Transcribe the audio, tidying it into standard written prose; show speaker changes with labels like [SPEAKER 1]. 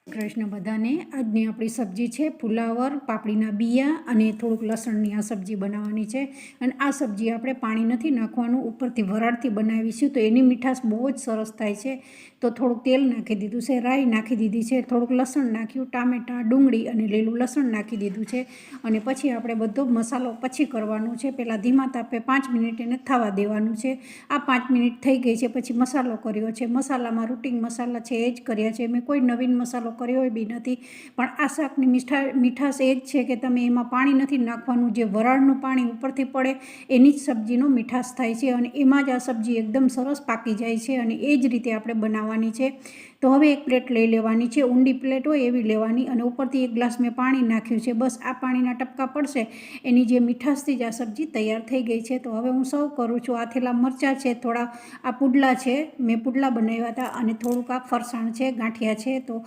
[SPEAKER 1] કૃષ્ણ બધાને. આજની આપણી સબ્જી છે ફુલાવર, પાપડીના બિયા અને થોડુંક લસણની આ સબ્જી બનાવવાની છે. અને આ સબ્જી આપણે પાણી નથી નાખવાનું, ઉપરથી વરાળથી બનાવીશું તો એની મીઠાશ બહુ જ સરસ થાય છે. તો થોડુંક તેલ નાખી દીધું છે, રાઈ નાખી દીધી છે, થોડુંક લસણ નાખ્યું, ટામેટાં, ડુંગળી અને લીલું લસણ નાખી દીધું છે. અને પછી આપણે બધો મસાલો પછી કરવાનો છે. પહેલાં ધીમા તાપે 5 મિનિટ એને થવા દેવાનું છે. આ 5 મિનિટ થઈ ગઈ છે પછી મસાલો કર્યો છે. મસાલામાં રૂટિંગ મસાલા છે એ જ કર્યા છે, મેં કોઈ નવીન મસાલો કર્યો બી નથી. પણ આ શાકની મીઠાશ એ જ છે કે તમે એમાં પાણી નથી નાખવાનું, જે વરાળનું પાણી ઉપરથી પડે એની જ સબ્જીનો મીઠાશ થાય છે અને એમાં જ આ સબ્જી એકદમ સરસ પાકી જાય છે. અને એ જ રીતે આપણે બનાવવાની છે. તો હવે એક પ્લેટ લઈ લેવાની છે, ઊંડી પ્લેટ હોય એવી લેવાની, અને ઉપરથી 1 ગ્લાસ મેં પાણી નાખ્યું છે. બસ આ પાણીના ટપકા પડશે એની જે મીઠાશથી જ આ સબ્જી તૈયાર થઈ ગઈ છે. તો હવે હું સર્વ કરું છું. આથેલા મરચાં છે, થોડા આ પુડલા છે, મેં પુડલા બનાવ્યા હતા, અને થોડુંક આ ફરસાણ છે, ગાંઠિયા છે. તો